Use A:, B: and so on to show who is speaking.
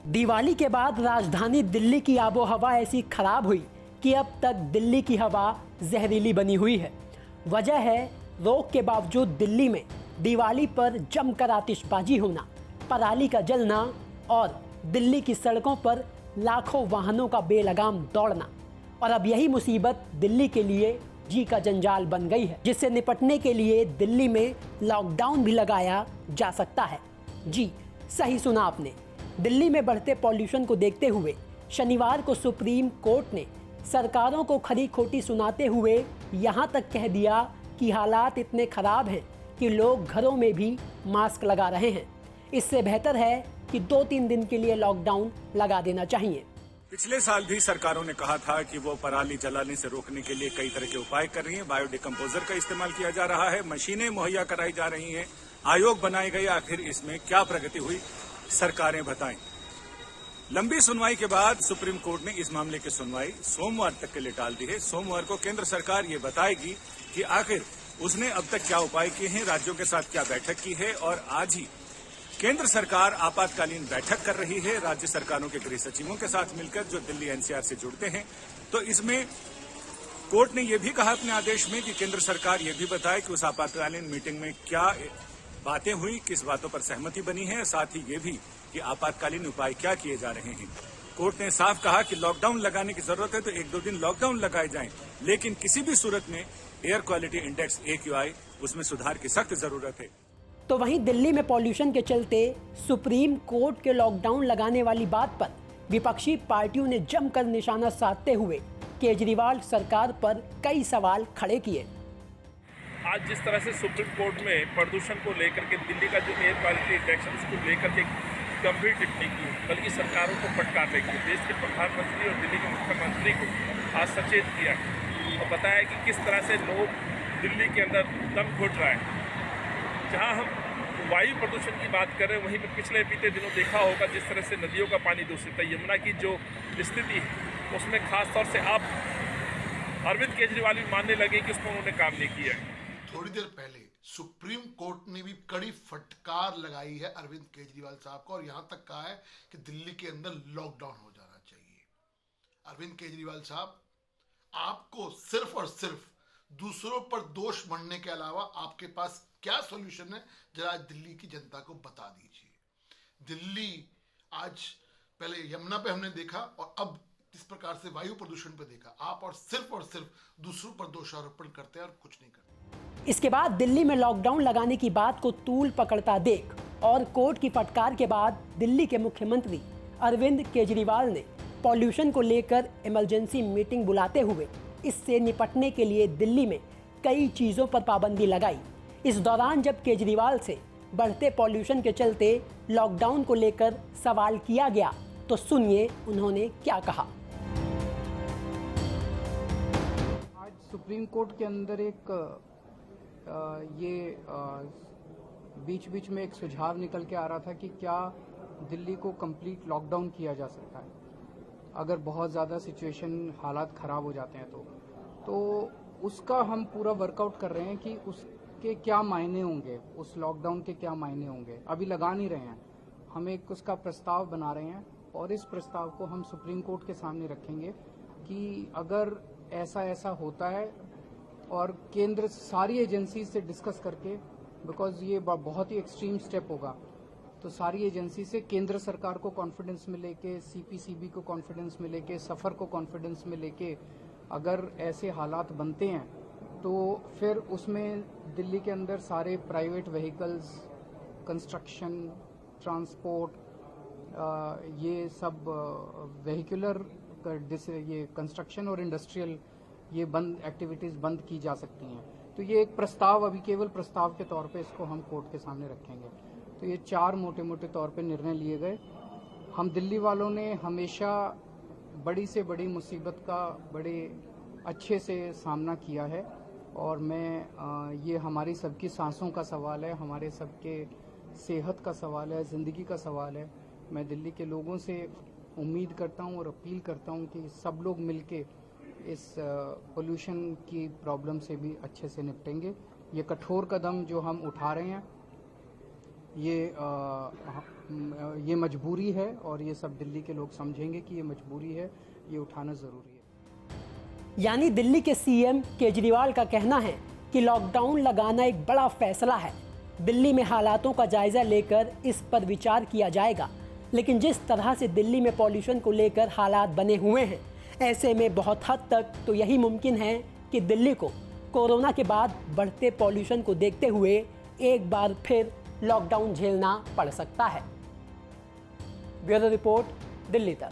A: दिवाली के बाद राजधानी दिल्ली की आबोहवा ऐसी खराब हुई कि अब तक दिल्ली की हवा जहरीली बनी हुई है। वजह है रोक के बावजूद दिल्ली में दिवाली पर जमकर आतिशबाजी होना, पराली का जलना और दिल्ली की सड़कों पर लाखों वाहनों का बेलगाम दौड़ना। और अब यही मुसीबत दिल्ली के लिए जी का जंजाल बन गई है, जिससे निपटने के लिए दिल्ली में लॉकडाउन भी लगाया जा सकता है। जी सही सुना आपने, दिल्ली में बढ़ते पॉल्यूशन को देखते हुए शनिवार को सुप्रीम कोर्ट ने सरकारों को खरी खोटी सुनाते हुए यहाँ तक कह दिया कि हालात इतने खराब हैं कि लोग घरों में भी मास्क लगा रहे हैं। इससे बेहतर है कि 2-3 दिन के लिए लॉकडाउन लगा देना चाहिए।
B: पिछले साल भी सरकारों ने कहा था कि वो पराली जलाने से रोकने के लिए कई तरह के उपाय कर रही हैं। बायोडिकम्पोजर का इस्तेमाल किया जा रहा है, मशीनें मुहैया कराई जा रही हैं, आयोग बनाए गए। आखिर इसमें क्या प्रगति हुई, सरकारें बताएं। लंबी सुनवाई के बाद सुप्रीम कोर्ट ने इस मामले की सुनवाई सोमवार तक के लिए टाल दी है। सोमवार को केंद्र सरकार ये बताएगी कि आखिर उसने अब तक क्या उपाय किए हैं, राज्यों के साथ क्या बैठक की है। और आज ही केंद्र सरकार आपातकालीन बैठक कर रही है राज्य सरकारों के गृह सचिवों के साथ मिलकर, जो दिल्ली एनसीआर से जुड़ते हैं। तो इसमें कोर्ट ने यह भी कहा अपने आदेश में कि केंद्र सरकार यह भी बताए कि उस आपातकालीन मीटिंग में क्या बातें हुई, किस बातों पर सहमति बनी है, साथ ही ये भी कि आपातकालीन उपाय क्या किए जा रहे हैं। कोर्ट ने साफ कहा कि लॉकडाउन लगाने की जरूरत है तो 1-2 दिन लॉकडाउन लगाए जाएं, लेकिन किसी भी सूरत में एयर क्वालिटी इंडेक्स AQI उसमें सुधार की सख्त जरूरत है।
A: तो वहीं दिल्ली में पॉल्यूशन के चलते सुप्रीम कोर्ट के लॉकडाउन लगाने वाली बात पर विपक्षी पार्टियों ने जमकर निशाना साधते हुए केजरीवाल सरकार पर कई सवाल खड़े किए।
C: आज जिस तरह से सुप्रीम कोर्ट में प्रदूषण को लेकर के दिल्ली का जो एयर क्वालिटी इंडेक्स है उसको लेकर के गंभीर टिप्पणी की, बल्कि सरकारों को फटकारने की, देश के प्रधानमंत्री और दिल्ली के मुख्यमंत्री को आज सचेत किया और बताया कि किस तरह से लोग दिल्ली के अंदर दम घुट रहा है। जहां हम वायु प्रदूषण की बात कर रहे हैं, वहीं पर पिछले बीते दिनों देखा होगा जिस तरह से नदियों का पानी दूषित है। यमुना की जो स्थिति है उसमें खास तौर से आप अरविंद केजरीवाल भी मानने लगे कि उसमें उन्होंने काम नहीं किया है।
D: थोड़ी देर पहले सुप्रीम कोर्ट ने भी कड़ी फटकार लगाई है अरविंद केजरीवाल साहब को और यहां तक कहा है कि दिल्ली के अंदर लॉकडाउन हो जाना चाहिए। अरविंद केजरीवाल साहब, आपको सिर्फ और सिर्फ दूसरों पर दोष मढ़ने के अलावा आपके पास क्या सॉल्यूशन है, जरा आज दिल्ली की जनता को बता दीजिए। दिल्ली आज पहले यमुना पे हमने देखा और अब इस प्रकार से वायु प्रदूषण पे देखा। आप और सिर्फ दूसरों पर दोषारोपण करते हैं और कुछ नहीं करते।
A: इसके बाद दिल्ली में लॉकडाउन लगाने की बात को तूल पकड़ता देख और कोर्ट की फटकार के बाद दिल्ली के मुख्यमंत्री अरविंद केजरीवाल ने पॉल्यूशन को लेकर इमरजेंसी मीटिंग बुलाते हुए इससे निपटने के लिए दिल्ली में कई चीज़ों पर पाबंदी लगाई। इस दौरान जब केजरीवाल से बढ़ते पॉल्यूशन के चलते लॉकडाउन को लेकर सवाल किया गया तो सुनिए उन्होंने क्या कहा।
E: आज सुप्रीम कोर्ट के अंदर एक बीच बीच में एक सुझाव निकल के आ रहा था कि क्या दिल्ली को कंप्लीट लॉकडाउन किया जा सकता है अगर बहुत ज़्यादा सिचुएशन हालात ख़राब हो जाते हैं तो उसका हम पूरा वर्कआउट कर रहे हैं कि उसके क्या मायने होंगे, उस लॉकडाउन के क्या मायने होंगे। अभी लगा नहीं रहे हैं, हम एक उसका प्रस्ताव बना रहे हैं और इस प्रस्ताव को हम सुप्रीम कोर्ट के सामने रखेंगे कि अगर ऐसा होता है और केंद्र सारी एजेंसी से डिस्कस करके, बिकॉज ये बहुत ही एक्सट्रीम स्टेप होगा, तो सारी एजेंसी से केंद्र सरकार को कॉन्फिडेंस में लेके, CPCB को कॉन्फिडेंस में लेके, सफर को कॉन्फिडेंस में लेके अगर ऐसे हालात बनते हैं तो फिर उसमें दिल्ली के अंदर सारे प्राइवेट व्हीकल्स, कंस्ट्रक्शन, ट्रांसपोर्ट, ये सब व्हीकुलर, ये कंस्ट्रक्शन और इंडस्ट्रियल ये एक्टिविटीज़ बंद की जा सकती हैं। तो ये एक प्रस्ताव, अभी केवल प्रस्ताव के तौर पे इसको हम कोर्ट के सामने रखेंगे। तो ये 4 मोटे तौर पे निर्णय लिए गए। हम दिल्ली वालों ने हमेशा बड़ी से बड़ी मुसीबत का बड़े अच्छे से सामना किया है और ये हमारी सबकी सांसों का सवाल है, हमारे सबके सेहत का सवाल है, ज़िंदगी का सवाल है। मैं दिल्ली के लोगों से उम्मीद करता हूँ और अपील करता हूँ कि सब लोग मिलके इस पोल्यूशन की प्रॉब्लम से भी अच्छे से निपटेंगे। ये कठोर कदम जो हम उठा रहे हैं ये मजबूरी है और ये सब दिल्ली के लोग समझेंगे कि ये मजबूरी है, ये उठाना ज़रूरी है।
A: यानी दिल्ली के सीएम केजरीवाल का कहना है कि लॉकडाउन लगाना एक बड़ा फैसला है। दिल्ली में हालातों का जायजा लेकर इस पर विचार किया जाएगा, लेकिन जिस तरह से दिल्ली में पॉल्यूशन को लेकर हालात बने हुए हैं, ऐसे में बहुत हद तक तो यही मुमकिन है कि दिल्ली को कोरोना के बाद बढ़ते पॉल्यूशन को देखते हुए एक बार फिर लॉकडाउन झेलना पड़ सकता है। ब्यूरो रिपोर्ट, दिल्ली तक।